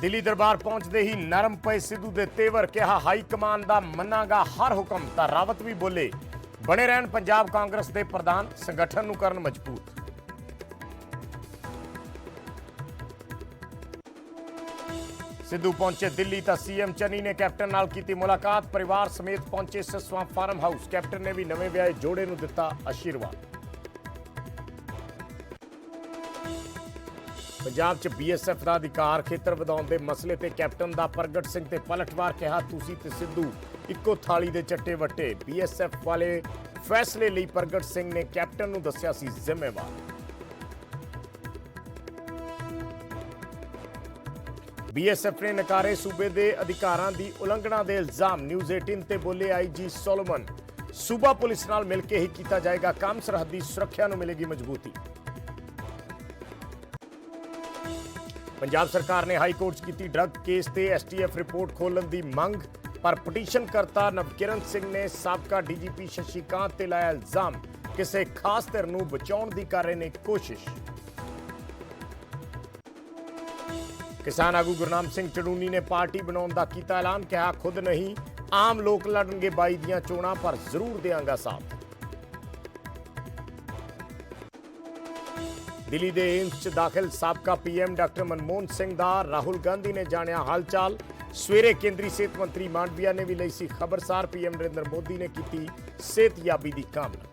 दिल्ली दरबार पहुंचते ही नरम पे सिद्धू के तेवर, कहा हाई कमान का मनागा हर हुक्म। तो रावत भी बोले बने रहन पंजाब कांग्रेस के प्रधान, संगठन नूं करन मजबूत। सिद्धू पहुंचे दिल्ली तो सीएम चन्नी ने कैप्टन नाल की मुलाकात, परिवार समेत पहुंचे सिसवा फार्म हाउस। कैप्टन ने भी नवे विआहे जोड़े नूं दिता आशीर्वाद। पंजाब च बीएसएफ का अधिकार खेतर वधाउण दे मसले ते कैप्टन दा प्रगट सिंह ते पलटवार, कहा तुसीं ते सिद्धू इक्को थाली दे चट्टे वट्टे। बीएसएफ वाले फैसले लई प्रगट सिंह ने कैप्टन नूं दस्सिया सी जिम्मेवार। बीएसएफ ने नकारे सूबे दे अधिकारां दी उलंघना दे इल्जाम। न्यूज़ 18 ते बोले आईजी सोलोमन, सूबा पुलिस नाल मिल के ही कीता जाएगा काम, सरहदी सुरक्षा नूं मिलेगी मजबूती। पंजाब सरकार ने हाई कोर्ट की ड्रग केस ते एसटीएफ रिपोर्ट खोलने की मंग, पर पटिशनकर्ता नवकिरण सिंह ने साबका डीजीपी शशिकांत ते लाया इल्जाम, किसी खास धिर नूं बचाउण दी कर रहे ने कोशिश। किसान आगू गुरनाम सिंह चड़ूनी ने पार्टी बनाउण दा कीता ऐलान, कहा खुद नहीं आम लोग लड़नगे 22 दियां चोणां, पर जरूर देंगा साथ। दिल्ली के एम्स च दाखिल साबका पीएम डॉक्टर मनमोहन सिंह दा राहुल गांधी ने जानिया हालचाल। सवेरे केंद्रीय सेहत मंत्री मांडविया ने भी लई सी खबरसार, पीएम नरेंद्र मोदी ने की सेहतयाबी की कामना।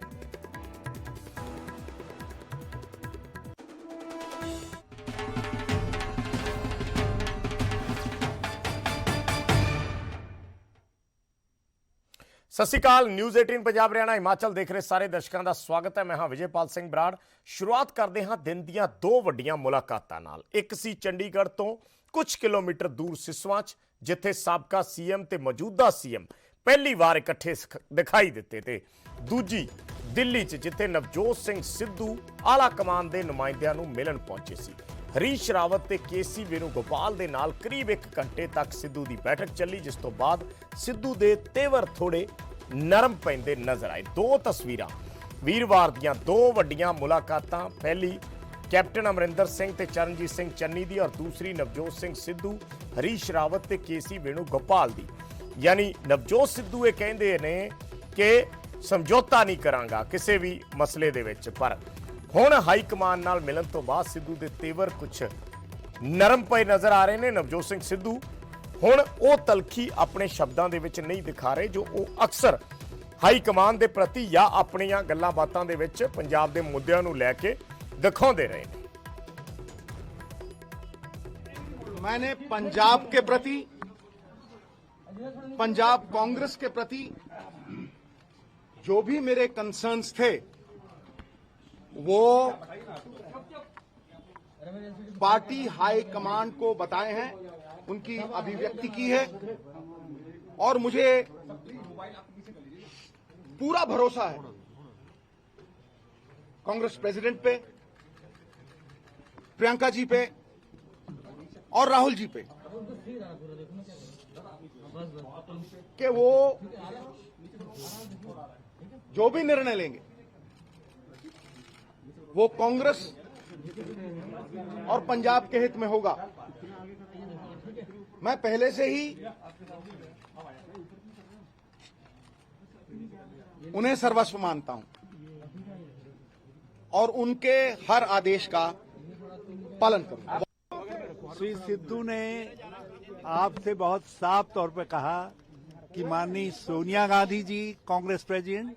सत श्री अकाल। न्यूज़ 18 पंजाब हरियाणा हिमाचल देख रहे सारे दर्शकों का स्वागत है। मैं हाँ विजयपाल सिंह बराड़। शुरुआत करते हैं दिन दियां दो वड्डियां मुलाकातां नाल। एक सी चंडीगढ़ तो कुछ किलोमीटर दूर सिसवा च, जिथे साबका सीएम ते मौजूदा सीएम पहली बार इकट्ठे दिखाई दिते, ते दूजी दिल्ली च जिथे नवजोत सिंह सिद्धू आला कमान के नुमाइंदियां नूं मिलन पहुंचे सी। हरीश रावत ते केसी वेणुगोपाल दे नाल करीब 1 घंटे तक सिद्धू की बैठक चली, जिस तो बाद सिद्धू दे तेवर थोड़े नरम पैंदे नजर आए। दो तस्वीरां वीरवार दियां दो वड्डियां मुलाकातां, पहली कैप्टन अमरिंदर सिंह ते चरणजीत सिंह चन्नी दी, और दूसरी नवजोत सिंह सिद्धू, हरीश रावत ते केसी वेणुगोपाल दी। यानी नवजोत सिद्धू ये कहंदे ने कि समझौता नहीं करांगा किसी भी मसले दे विच, पर हुण हाई कमान नाल मिलन तो बाद सिद्धू दे तेवर कुछ नरम पे नजर आ रहे हैं। नवजोत सिंह सिद्धू हुण वो तलखी अपने शब्दों के विच नहीं दिखा रहे जो वो अक्सर हाई कमान के प्रति या अपनियां गल्लां बातां दे विच पंजाब के मुद्दों नूं लैके दिखाउंदे रहे हैं। मैंने पंजाब के प्रति, पंजाब कांग्रेस के प्रति जो भी मेरे कंसर्न्स थे वो पार्टी हाई कमांड को बताए हैं, उनकी अभिव्यक्ति की है, और मुझे पूरा भरोसा है कांग्रेस प्रेसिडेंट पे, प्रियंका जी पे और राहुल जी पे, कि वो जो भी निर्णय लेंगे वो कांग्रेस और पंजाब के हित में होगा। मैं पहले से ही उन्हें सर्वस्व मानता हूं और उनके हर आदेश का पालन करूंगा। श्री सिद्धू ने आपसे बहुत साफ तौर पर कहा कि माननीय सोनिया गांधी जी कांग्रेस प्रेसिडेंट,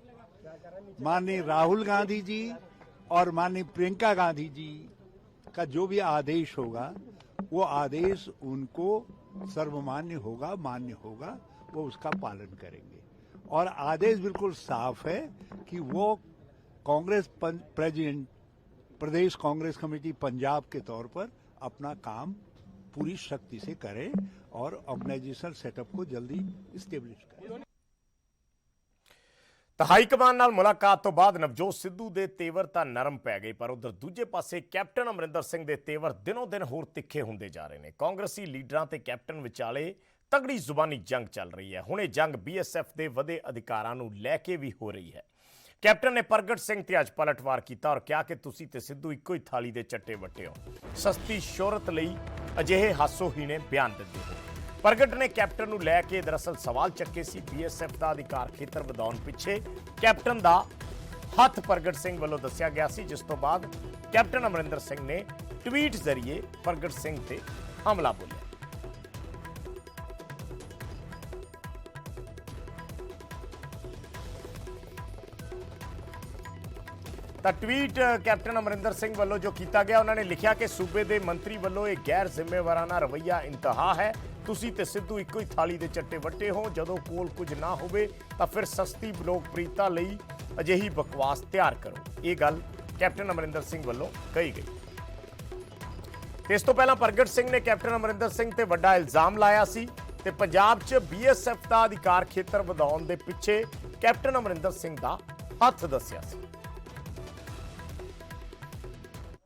माननीय राहुल गांधी जी और माननीय प्रियंका गांधी जी का जो भी आदेश होगा वो आदेश उनको सर्वमान्य होगा, मान्य होगा, वो उसका पालन करेंगे। और आदेश बिल्कुल साफ है कि वो कांग्रेस प्रेसिडेंट, प्रदेश कांग्रेस कमेटी पंजाब के तौर पर अपना काम पूरी शक्ति से करें और ऑर्गेनाइजेशनल सेटअप को जल्दी इस्टेब्लिश करें। हाई कमान नाल मुलाकात तो बाद नवजोत सिद्धू के तेवर तो नरम पै गए, पर उधर दूजे पासे कैप्टन अमरिंदर सिंह के तेवर दिनों दिन होर तिखे होंदे जा रहे हैं। कांग्रेसी लीडरां ते कैप्टन विचाले तगड़ी जुबानी जंग चल रही है। हुणे जंग बीएसएफ के वधे अधिकारां नूं लैके भी हो रही है। कैप्टन ने प्रगट सिंह ते अज पलटवार किया और कहा कि तुसीं ते सिद्धू इक्को ही थाली दे चट्टे वट्टे हो। सस्ती शोहरत लई ਅਜਿਹੇ ਹਾਸੋਹੀਣੇ ਬਿਆਨ ਦਿੰਦੇ ਹੋ। ਪ੍ਰਗਟ ਨੇ ਕੈਪਟਨ ਨੂੰ ਲੈ ਕੇ ਦਰਅਸਲ ਸਵਾਲ ਚੱਕੇ ਸੀ। ਬੀਐਸਐਫ ਦਾ ਅਧਿਕਾਰ ਖੇਤਰ ਵਧਾਉਣ ਪਿੱਛੇ ਕੈਪਟਨ ਦਾ ਹੱਥ ਪ੍ਰਗਟ ਸਿੰਘ ਵੱਲੋਂ ਦੱਸਿਆ ਗਿਆ ਸੀ, ਜਿਸ ਤੋਂ ਬਾਅਦ ਕੈਪਟਨ ਅਮਰਿੰਦਰ ਸਿੰਘ ਨੇ ਟਵੀਟ ਜ਼ਰੀਏ ਪ੍ਰਗਟ ਸਿੰਘ ਤੇ ਹਮਲਾ ਬੋਲਿਆ। ਤਾਂ ਟਵੀਟ ਕੈਪਟਨ ਅਮਰਿੰਦਰ ਸਿੰਘ ਵੱਲੋਂ ਜੋ ਕੀਤਾ ਗਿਆ, ਉਹਨਾਂ ਨੇ ਲਿਖਿਆ ਕਿ ਸੂਬੇ ਦੇ ਮੰਤਰੀ ਵੱਲੋਂ ਇਹ ਗੈਰ ਜ਼ਿੰਮੇਵਾਰਾਨਾ ਰਵੱਈਆ ਇੰਤਹਾ ਹੈ। ਤੁਸੀਂ ਤੇ ਸਿੱਧੂ ਇੱਕੋ ਹੀ ਥਾਲੀ ਦੇ ਚੱਟੇ ਵੱਟੇ ਹੋ। ਜਦੋਂ ਕੋਲ ਕੁਝ ਨਾ ਹੋਵੇ ਤਾਂ ਫਿਰ ਸਸਤੀ ਲੋਕਪ੍ਰਿਯਤਾ ਲਈ ਅਜਿਹੀ ਬਕਵਾਸ ਤਿਆਰ ਕਰੋ। ਇਹ ਗੱਲ ਕੈਪਟਨ ਅਮਰਿੰਦਰ ਸਿੰਘ ਵੱਲੋਂ ਕਹੀ ਗਈ। ਤੇ ਇਸ ਤੋਂ ਪਹਿਲਾਂ ਪ੍ਰਗਟ ਸਿੰਘ ਨੇ ਕੈਪਟਨ ਅਮਰਿੰਦਰ ਸਿੰਘ ਤੇ ਵੱਡਾ ਇਲਜ਼ਾਮ ਲਾਇਆ ਸੀ ਤੇ ਪੰਜਾਬ 'ਚ ਬੀਐਸਐਫ ਦਾ ਅਧਿਕਾਰ ਖੇਤਰ ਵਧਾਉਣ ਦੇ ਪਿੱਛੇ ਕੈਪਟਨ ਅਮਰਿੰਦਰ ਸਿੰਘ ਦਾ ਹੱਥ ਦੱਸਿਆ ਸੀ।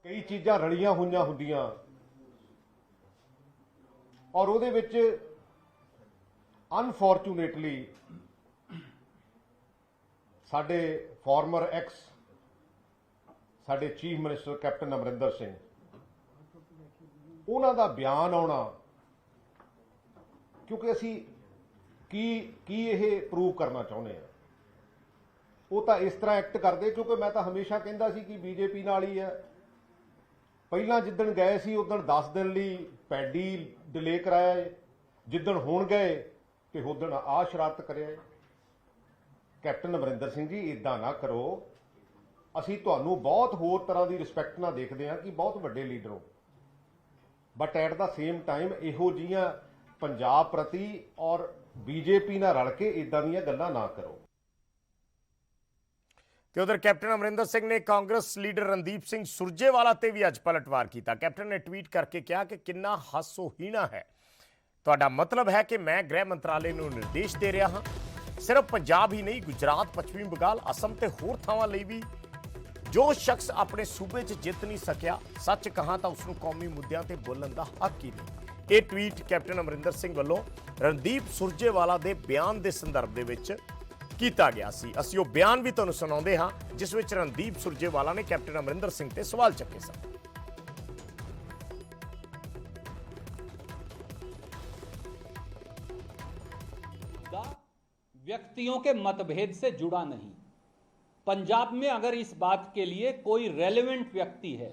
ਕਈ ਚੀਜ਼ਾਂ ਰਲੀਆਂ ਹੋਈਆਂ ਹੁੰਦੀਆਂ ਔਰ ਉਹਦੇ ਵਿੱਚ ਅਨਫੋਰਚੂਨੇਟਲੀ ਸਾਡੇ ਫਾਰਮਰ ਐਕਸ ਸਾਡੇ chief minister captain Amarinder Singh, ਉਹਨਾਂ ਦਾ ਬਿਆਨ ਆਉਣਾ, ਕਿਉਂਕਿ ਅਸੀਂ ਕੀ ਇਹ ਪ੍ਰੂਵ ਕਰਨਾ ਚਾਹੁੰਦੇ ਆ। ਉਹ ਤਾਂ ਇਸ ਤਰ੍ਹਾਂ ਐਕਟ ਕਰਦੇ, ਕਿਉਂਕਿ ਮੈਂ ਤਾਂ ਹਮੇਸ਼ਾ ਕਹਿੰਦਾ ਸੀ ਕਿ ਬੀਜੇਪੀ ਨਾਲ ਹੀ ਹੈ। ਪਹਿਲਾਂ ਜਿੱਦਣ ਗਏ ਸੀ ਉਦਣ 10 ਦਿਨ ਲਈ ਪੈਡੀ ਡਿਲੇ ਕਰਾਇਆ, ਜਿੱਦਣ ਹੁਣ ਗਏ ਤੇ ਉਦਣ ਆ ਸ਼ਰਾਰਤ ਕਰਿਆ। ਕੈਪਟਨ ਅਮਰਿੰਦਰ ਸਿੰਘ ਜੀ, ਇਦਾਂ ਨਾ ਕਰੋ। ਅਸੀਂ ਤੁਹਾਨੂੰ ਬਹੁਤ ਹੋਰ ਤਰ੍ਹਾਂ ਦੀ ਰਿਸਪੈਕਟ ਨਾਲ ਦੇਖਦੇ ਹਾਂ ਕਿ ਬਹੁਤ ਵੱਡੇ ਲੀਡਰ ਹੋ, but at the same time ਇਹੋ ਜਿਹੀਆਂ ਪੰਜਾਬ ਪ੍ਰਤੀ ਔਰ ਬੀਜੇਪੀ ਨਾਲ ਰਲ ਕੇ ਇਦਾਂ ਦੀਆਂ ਗੱਲਾਂ ਨਾ ਕਰੋ। ਤੇ ਉਧਰ ਕੈਪਟਨ ਅਮਰਿੰਦਰ ਸਿੰਘ ਨੇ ਕਾਂਗਰਸ ਲੀਡਰ ਰਣਦੀਪ ਸਿੰਘ ਸੁਰਜੇਵਾਲਾ ਤੇ ਵੀ ਅੱਜ ਪਲਟਵਾਰ ਕੀਤਾ। ਕੈਪਟਨ ਨੇ ਟਵੀਟ ਕਰਕੇ ਕਿਹਾ ਕਿ ਕਿੰਨਾ ਹਾਸੋਹੀਣਾ ਹੈ। ਤੁਹਾਡਾ ਮਤਲਬ ਹੈ ਕਿ ਮੈਂ ਗ੍ਰਹਿ ਮੰਤਰਾਲੇ ਨੂੰ ਨਿਰਦੇਸ਼ ਦੇ ਰਿਹਾ ਹਾਂ। ਸਿਰਫ ਪੰਜਾਬ ਹੀ ਨਹੀਂ, ਗੁਜਰਾਤ, ਪੱਛਮੀ ਬੰਗਾਲ, ਅਸਮ ਤੇ ਹੋਰ ਥਾਵਾਂ ਲਈ ਵੀ ਜੋ ਸ਼ਖਸ ਆਪਣੇ ਸੂਬੇ 'ਚ ਜਿੱਤ ਨਹੀਂ ਸਕਿਆ, ਸੱਚ ਕਹਾਂ ਤਾਂ ਉਸ ਨੂੰ ਕੌਮੀ ਮੁੱਦਿਆਂ ਤੇ ਬੋਲਣ ਦਾ ਹੱਕ ਹੀ ਨਹੀਂ। ਇਹ ਟਵੀਟ ਕੈਪਟਨ ਅਮਰਿੰਦਰ ਸਿੰਘ ਵੱਲੋਂ ਰਣਦੀਪ ਸੁਰਜੇਵਾਲਾ ਦੇ ਬਿਆਨ ਦੇ ਸੰਦਰਭ ਦੇ ਵਿੱਚ ਕੀਤਾ ਗਿਆ ਸੀ। ਅਸੀਂ ਉਹ ਬਿਆਨ ਵੀ ਤੁਹਾਨੂੰ ਸੁਣਾਉਂਦੇ ਹਾਂ ਜਿਸ ਵਿੱਚ ਰਣਦੀਪ ਸੁਰਜੇਵਾਲਾ ਨੇ ਕੈਪਟਨ ਅਮਰਿੰਦਰ ਸਿੰਘ ਤੇ ਸਵਾਲ ਚੱਕੇ ਸਨ। व्यक्तियों के मतभेद से जुड़ा नहीं। पंजाब में अगर इस बात के लिए कोई रेलेवेंट व्यक्ति है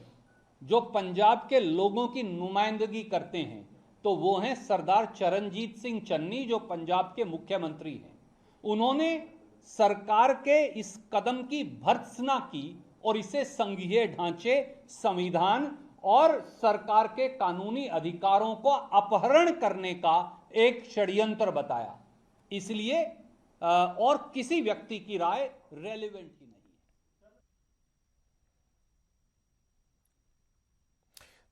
जो पंजाब के लोगों की नुमाइंदगी करते हैं तो वो हैं सरदार चरणजीत सिंह चन्नी, जो पंजाब के मुख्यमंत्री हैं। उन्होंने सरकार के इस कदम की भर्त्सना की और इसे संघीय ढांचे, संविधान और सरकार के कानूनी अधिकारों को अपहरण करने का एक षड्यंत्र बताया। इसलिए और किसी व्यक्ति की राय रेलेवेंट ही नहीं है।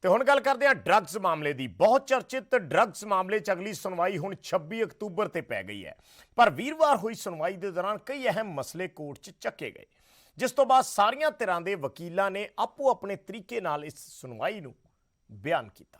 ਤੇ ਹੁਣ ਗੱਲ ਕਰਦੇ ਹਾਂ ਡਰੱਗਸ ਮਾਮਲੇ ਦੀ। ਬਹੁਤ ਚਰਚਿਤ ਡਰੱਗਸ ਮਾਮਲੇ 'ਚ ਅਗਲੀ ਸੁਣਵਾਈ ਹੁਣ 26 ਅਕਤੂਬਰ ਤੇ ਪੈ ਗਈ ਹੈ, ਪਰ ਵੀਰਵਾਰ ਹੋਈ ਸੁਣਵਾਈ ਦੇ ਦੌਰਾਨ ਕਈ ਅਹਿਮ ਮਸਲੇ ਕੋਰਟ 'ਚ ਚੱਕੇ ਗਏ, ਜਿਸ ਤੋਂ ਬਾਅਦ ਸਾਰੀਆਂ ਧਿਰਾਂ ਦੇ ਵਕੀਲਾਂ ਨੇ ਆਪੋ ਆਪਣੇ ਤਰੀਕੇ ਨਾਲ ਇਸ ਸੁਣਵਾਈ ਨੂੰ ਬਿਆਨ ਕੀਤਾ।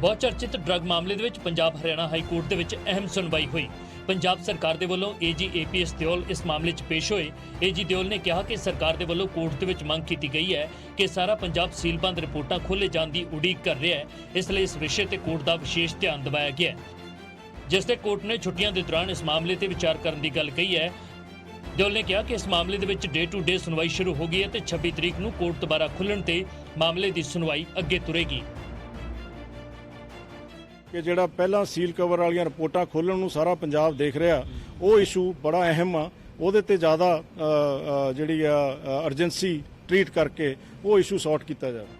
ਬਹੁਤ ਚਰਚਿਤ ਡਰੱਗ ਮਾਮਲੇ ਦੇ ਵਿੱਚ ਪੰਜਾਬ ਹਰਿਆਣਾ ਹਾਈ ਕੋਰਟ ਦੇ ਵਿੱਚ ਅਹਿਮ ਸੁਣਵਾਈ ਹੋਈ। ਪੰਜਾਬ ਸਰਕਾਰ ਦੇ ਵੱਲੋਂ ਏਜੀ ਏਪੀਐਸ ਦਿਓਲ ਇਸ ਮਾਮਲੇ 'ਚ ਪੇਸ਼ ਹੋਏ। ਏਜੀ ਦਿਓਲ ਨੇ ਕਿਹਾ ਕਿ ਸਰਕਾਰ ਦੇ ਵੱਲੋਂ ਕੋਰਟ ਦੇ ਵਿੱਚ ਮੰਗ ਕੀਤੀ ਗਈ ਹੈ ਕਿ ਸਾਰਾ ਪੰਜਾਬ ਸੀਲਬੰਦ ਰਿਪੋਰਟਾਂ ਖੋਲ੍ਹੇ ਜਾਣ ਦੀ ਉਡੀਕ ਕਰ ਰਿਹਾ ਹੈ, ਇਸ ਲਈ ਇਸ ਵਿਸ਼ੇ ਤੇ ਕੋਰਟ ਦਾ ਵਿਸ਼ੇਸ਼ ਧਿਆਨ ਦਿਵਾਇਆ ਗਿਆ ਹੈ। ਜਿਸ ਤੇ ਕੋਰਟ ਨੇ ਛੁੱਟੀਆਂ ਦੇ ਦੌਰਾਨ ਇਸ ਮਾਮਲੇ ਤੇ ਵਿਚਾਰ ਕਰਨ ਦੀ ਗੱਲ ਕਹੀ ਹੈ। ਦਿਓਲ ਨੇ ਕਿਹਾ ਕਿ ਇਸ ਮਾਮਲੇ ਦੇ ਵਿੱਚ ਡੇ ਟੂ ਡੇ ਸੁਣਵਾਈ ਸ਼ੁਰੂ ਹੋ ਗਈ ਹੈ ਤੇ 26 ਤਰੀਕ ਨੂੰ ਕੋਰਟ ਦੁਬਾਰਾ ਖੁੱਲ੍ਹਣ ਤੇ ਮਾਮਲੇ ਦੀ ਸੁਣਵਾਈ ਅੱਗੇ ਤੁਰੇਗੀ। ਕਿ ਜਿਹੜਾ ਪਹਿਲਾਂ ਸੀਲ ਕਵਰ ਵਾਲੀਆਂ ਰਿਪੋਰਟਾਂ ਖੋਲ੍ਹਣ ਨੂੰ ਸਾਰਾ ਪੰਜਾਬ ਦੇਖ ਰਿਹਾ, ਉਹ ਇਸ਼ੂ ਬੜਾ ਅਹਿਮ ਆ। ਉਹਦੇ ਤੇ ਜ਼ਿਆਦਾ ਜਿਹੜੀ ਆ ਅਰਜੈਂਸੀ ਟਰੀਟ ਕਰਕੇ ਉਹ ਇਸ਼ੂ ਸੌਰਟ ਕੀਤਾ ਜਾਵੇ।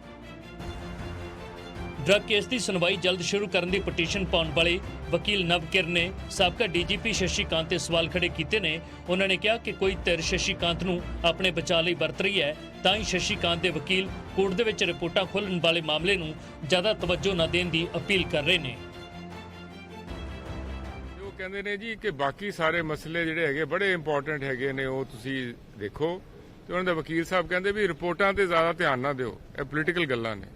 ਡਰੱਗ ਕੇਸ ਦੀ ਸੁਣਵਾਈ ਜਲਦ ਸ਼ੁਰੂ ਕਰਨ ਦੀ ਪਟੀਸ਼ਨ ਪਾਉਣ ਵਾਲੇ ਵਕੀਲ ਨਵਕਿਰਨ ਨੇ ਸਾਬਕਾ ਡੀਜੀਪੀ ਸ਼ਸ਼ੀਕਾਂਤ ਤੇ ਸਵਾਲ ਖੜੇ ਕੀਤੇ ਨੇ। ਉਹਨਾਂ ਨੇ ਕਿਹਾ ਕਿ ਕੋਈ ਧਿਰ ਸ਼ਸ਼ੀਕਾਂਤ ਨੂੰ ਆਪਣੇ ਬਚਾਅ ਲਈ ਵਰਤ ਰਹੀ ਹੈ, ਤਾਂ ਹੀ ਸ਼ਸ਼ੀਕਾਂਤ ਦੇ ਵਕੀਲ ਕੋਰਟ ਦੇ ਵਿੱਚ ਰਿਪੋਰਟਾਂ ਖੋਲ੍ਹਣ ਵਾਲੇ ਮਾਮਲੇ ਨੂੰ ਜ਼ਿਆਦਾ ਤਵੱਜੋ ਨਾ ਦੇਣ ਦੀ ਅਪੀਲ ਕਰ ਰਹੇ ਨੇ। ਉਹ ਕਹਿੰਦੇ ਨੇ ਜੀ ਕਿ ਬਾਕੀ ਸਾਰੇ ਮਸਲੇ ਜਿਹੜੇ ਹੈਗੇ ਬੜੇ ਇੰਪੋਰਟੈਂਟ ਹੈਗੇ ਨੇ, ਉਹ ਤੁਸੀਂ ਦੇਖੋ। ਤੇ ਉਹਨਾਂ ਦੇ ਵਕੀਲ ਸਾਹਿਬ ਕਹਿੰਦੇ ਵੀ ਰਿਪੋਰਟਾਂ ਤੇ ਜ਼ਿਆਦਾ ਧਿਆਨ ਨਾ ਦਿਓ, ਇਹ ਪੋਲੀਟੀਕਲ ਗੱਲਾਂ ਨੇ।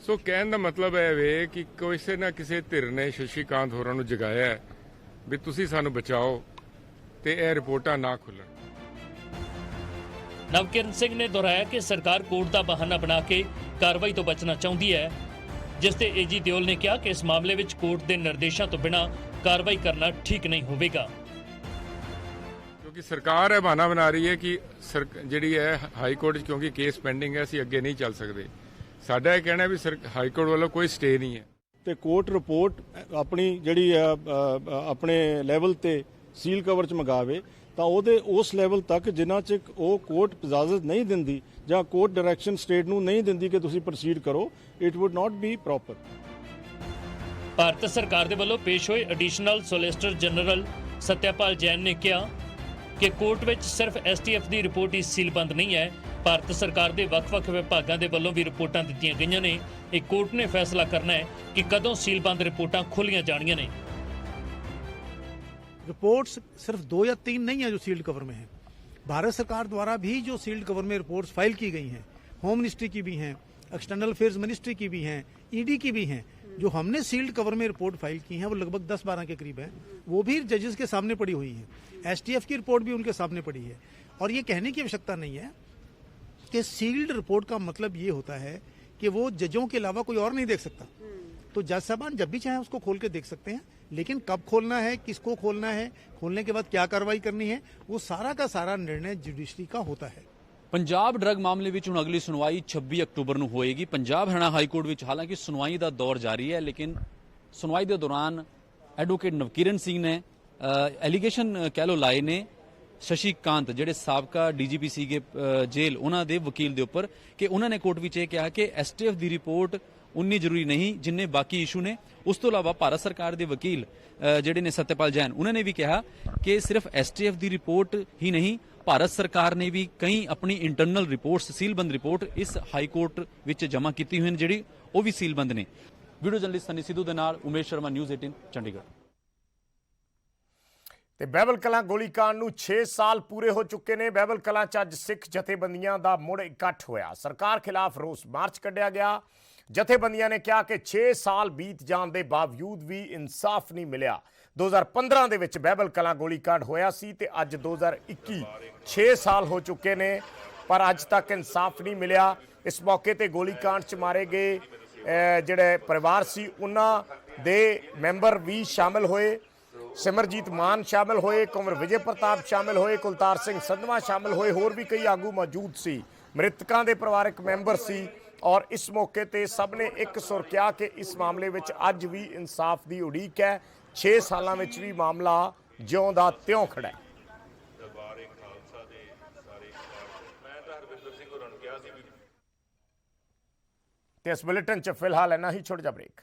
ਸੋ ਕਹਿਣ ਦਾ ਮਤਲਬ ਹੈ ਵੇ ਕਿ ਕਿਸੇ ਨਾ ਕਿਸੇ ਧਿਰ ਨੇ ਸ਼ਸ਼ੀਕਾਂਤ ਹੋਰਾਂ ਨੂੰ ਜਗਾਇਆ ਹੈ ਵੀ ਤੁਸੀਂ ਸਾਨੂੰ ਬਚਾਓ ਤੇ ਇਹ ਰਿਪੋਰਟਾਂ ਨਾ ਖੁੱਲ੍ਹਣ। ਨਵਕਿਰਨ ਸਿੰਘ ਨੇ ਦੁਹਰਾਇਆ ਕਿ ਸਰਕਾਰ ਕੋਰਟ ਦਾ ਬਹਾਨਾ ਬਣਾ ਕੇ ਕਾਰਵਾਈ ਤੋਂ ਬਚਣਾ ਚਾਹੁੰਦੀ ਹੈ, ਜਿਸ ਤੇ ਏਜੀ ਦਿਓਲ ਨੇ ਕਿਹਾ ਕਿ ਇਸ ਮਾਮਲੇ ਵਿੱਚ ਕੋਰਟ ਦੇ ਨਿਰਦੇਸ਼ਾਂ ਤੋਂ ਬਿਨਾਂ ਕਾਰਵਾਈ ਕਰਨਾ ਠੀਕ ਨਹੀਂ ਹੋਵੇਗਾ। ਕਿਉਂਕਿ ਸਰਕਾਰ ਇਹ ਬਹਾਨਾ ਬਣਾ ਰਹੀ ਹੈ ਕਿ ਜਿਹੜੀ ਹੈ ਹਾਈ ਕੋਰਟ 'ਚ ਕਿਉਂਕਿ ਕੇਸ ਪੈਂਡਿੰਗ ਹੈ, ਅਸੀਂ ਅੱਗੇ ਨਹੀਂ ਚੱਲ ਸਕਦੇ। ਸਾਡਾ ਇਹ ਕਹਿਣਾ ਵੀ ਹਾਈ ਕੋਰਟ ਵੱਲੋਂ ਕੋਈ ਸਟੇ ਨਹੀਂ ਹੈ ਤੇ ਕੋਰਟ ਰਿਪੋਰਟ ਆਪਣੀ ਜਿਹੜੀ ਆਪਣੇ ਲੈਵਲ ਤੇ ਸੀਲ ਕਵਰ 'ਚ ਮੰਗਾਵੇ ਤਾਂ ਉਹਦੇ ਉਸ ਲੈਵਲ ਤੱਕ ਜਿੰਨਾ ਚਿਰ ਉਹ ਕੋਰਟ ਇਜਾਜ਼ਤ ਨਹੀਂ ਦਿੰਦੀ ਜਾਂ ਕੋਰਟ ਡਾਇਰੈਕਸ਼ਨ ਸਟੇਟ ਨੂੰ ਨਹੀਂ ਦਿੰਦੀ ਕਿ ਤੁਸੀਂ ਪ੍ਰੋਸੀਡ ਕਰੋ, it wood not be proper. Bharat ਸਰਕਾਰ ਦੇ ਵੱਲੋਂ ਪੇਸ਼ ਹੋਏ additional solicitor general Satyapal Jain ਨੇ ਕਿਹਾ ਕਿ ਕੋਰਟ ਵਿੱਚ ਸਿਰਫ ਐਸਟੀਐਫ ਦੀ ਰਿਪੋਰਟ ਹੀ ਸੀਲਬੰਦ ਨਹੀਂ ਹੈ। ਭਾਰਤ ਸਰਕਾਰ ਦੇ ਵੱਖ-ਵੱਖ ਵਿਭਾਗਾਂ ਦੇ ਵੱਲੋਂ ਵੀ ਰਿਪੋਰਟਾਂ ਦਿੱਤੀਆਂ ਗਈਆਂ ਨੇ। ਇਹ ਕੋਰਟ ਨੇ ਫੈਸਲਾ ਕਰਨਾ ਹੈ ਕਿ ਕਦੋਂ ਸੀਲਬੰਦ ਰਿਪੋਰਟਾਂ ਖੋਲੀਆਂ ਜਾਣੀਆਂ ਨੇ। रिपोर्ट्स सिर्फ 2 या 3 नहीं है जो सील्ड कवर में है। भारत सरकार द्वारा भी जो सील्ड कवर में रिपोर्ट्स फाइल की गई हैं, होम मिनिस्ट्री की भी हैं, एक्सटर्नल अफेयर्स मिनिस्ट्री की भी हैं, ईडी की भी हैं, जो हमने सील्ड कवर में रिपोर्ट फाइल की हैं वो लगभग 10-12 के करीब हैं, वो भी जजेस के सामने पड़ी हुई है। एसटीएफ की रिपोर्ट भी उनके सामने पड़ी है। और ये कहने की आवश्यकता नहीं है कि सील्ड रिपोर्ट का मतलब ये होता है कि वो जजों के अलावा कोई और नहीं देख सकता। तो जज साहबान जब भी चाहे उसको खोल के देख सकते हैं, लेकिन कब खोलना है, किसको खोलना है, खोलने के बाद क्या कार्रवाई करनी है, वो सारा का सारा निर्णय जुडिशरी का होता है। ਪੰਜਾਬ ਡਰੱਗ ਮਾਮਲੇ ਵਿੱਚ ਹੁਣ ਅਗਲੀ ਸੁਣਵਾਈ 26 ਅਕਤੂਬਰ ਨੂੰ ਹੋਏਗੀ। ਪੰਜਾਬ ਹਰਿਆਣਾ ਹਾਈ ਕੋਰਟ ਵਿੱਚ ਹਾਲਾਂਕਿ ਸੁਣਵਾਈ ਦਾ ਦੌਰ ਜਾਰੀ ਹੈ, ਲੇਕਿਨ ਸੁਣਵਾਈ ਦੇ ਦੌਰਾਨ ਐਡਵੋਕੇਟ ਨਵਕਿਰਨ ਸਿੰਘ ਨੇ ਐਲੀਗੇਸ਼ਨ ਕਹਿ ਲੋ ਲਾਏ ਨੇ ਸ਼ਸ਼ੀ ਕਾਂਤ ਜਿਹੜੇ ਸਾਬਕਾ ਡੀਜੀਪੀ ਸੀਗੇ ਜੇਲ੍ਹ, ਉਹਨਾਂ ਦੇ ਵਕੀਲ ਦੇ ਉੱਪਰ ਕਿ ਉਹਨਾਂ ਨੇ ਕੋਰਟ ਵਿੱਚ ਇਹ ਕਿਹਾ ਕਿ ਐਸਟੀਐਫ ਦੀ ਰਿਪੋਰਟ ਉਨੀ ਜ਼ਰੂਰੀ ਨਹੀਂ ਜਿੰਨੇ ਬਾਕੀ ਇਸ਼ੂ ਨੇ। ਉਸ ਤੋਂ ਇਲਾਵਾ ਭਾਰਤ ਸਰਕਾਰ ਦੇ ਵਕੀਲ ਜਿਹੜੇ ਨੇ ਸਤਿਆਪਾਲ ਜੈਨ, ਉਹਨਾਂ ਨੇ ਵੀ ਕਿਹਾ ਕਿ ਸਿਰਫ ਐਸਟੀਐਫ ਦੀ ਰਿਪੋਰਟ ਹੀ ਨਹੀਂ, ਭਾਰਤ ਸਰਕਾਰ ਨੇ ਵੀ ਕਈ ਆਪਣੀ ਇੰਟਰਨਲ ਰਿਪੋਰਟਸ ਸੀਲਬੰਦ ਰਿਪੋਰਟ ਇਸ ਹਾਈ ਕੋਰਟ ਵਿੱਚ ਜਮ੍ਹਾਂ ਕੀਤੀ ਹੋਈ ਨੇ, ਜਿਹੜੀ ਉਹ ਵੀ ਸੀਲਬੰਦ ਨੇ। ਵੀਡੀਓ ਜਰਨਲਿਸਟ ਸਨੀ ਸਿੱਧੂ ਦੇ ਨਾਲ ਉਮੇਸ਼ ਸ਼ਰਮਾ, ਨਿਊਜ਼ 18 ਚੰਡੀਗੜ੍ਹ। ਤੇ ਬਹਿਬਲ ਕਲਾਂ ਗੋਲੀकांड ਨੂੰ 6 ਸਾਲ ਪੂਰੇ ਹੋ ਚੁੱਕੇ ਨੇ। ਬਹਿਬਲ ਕਲਾਂ 'ਚ ਅੱਜ ਸਿੱਖ ਜਥੇਬੰਦੀਆਂ ਦਾ ਮੁੜ ਇਕੱਠ ਹੋਇਆ। ਸਰਕਾਰ ਖਿਲਾਫ ਰੋਸ ਮਾਰਚ ਕੱਢਿਆ ਗਿਆ। ਜਥੇਬੰਦੀਆਂ ਨੇ ਕਿਹਾ ਕਿ 6 ਸਾਲ ਬੀਤ ਜਾਣ ਦੇ ਬਾਵਜੂਦ ਵੀ ਇਨਸਾਫ ਨਹੀਂ ਮਿਲਿਆ। 2015 ਦੇ ਵਿੱਚ ਬਹਿਬਲ ਕਲਾਂ ਗੋਲੀकांड ਹੋਇਆ ਸੀ ਤੇ ਅੱਜ 2021 6 ਸਾਲ ਹੋ ਚੁੱਕੇ ਨੇ, ਪਰ ਅੱਜ ਤੱਕ ਇਨਸਾਫ ਨਹੀਂ ਮਿਲਿਆ। ਇਸ ਮੌਕੇ ਤੇ ਗੋਲੀकांड 'ਚ ਮਾਰੇ ਗਏ ਜਿਹੜੇ ਪਰਿਵਾਰ ਸੀ ਉਹਨਾਂ ਦੇ ਮੈਂਬਰ ਵੀ ਸ਼ਾਮਲ ਹੋਏ। ਸਿਮਰਜੀਤ ਮਾਨ ਸ਼ਾਮਲ ਹੋਏ, ਕੁੰਵਰ ਵਿਜੇ ਪ੍ਰਤਾਪ ਸ਼ਾਮਲ ਹੋਏ, ਕੁਲਤਾਰ ਸਿੰਘ ਸੰਧਵਾ ਸ਼ਾਮਲ ਹੋਏ, ਹੋਰ ਵੀ ਕਈ ਆਗੂ ਮੌਜੂਦ ਸੀ। ਮ੍ਰਿਤਕਾਂ ਦੇ ਪਰਿਵਾਰਕ ਮੈਂਬਰ ਸੀ ਔਰ ਇਸ ਮੌਕੇ ਤੇ ਸਭ ਨੇ ਇੱਕ ਸੁਰ ਕਿਹਾ ਕਿ ਇਸ ਮਾਮਲੇ ਵਿੱਚ ਅੱਜ ਵੀ ਇਨਸਾਫ ਦੀ ਉਡੀਕ ਹੈ। 6 ਸਾਲਾਂ ਵਿੱਚ ਵੀ ਮਾਮਲਾ ਜਿਉਂ ਦਾ ਤਿਉਂ ਖੜਾ ਹੈ। ਤੇ ਇਸ ਬੁਲੇਟਿਨ 'ਚ ਫਿਲਹਾਲ ਇੰਨਾ ਹੀ। ਛੋਟਾ ਜਿਹਾ ਬ੍ਰੇਕ।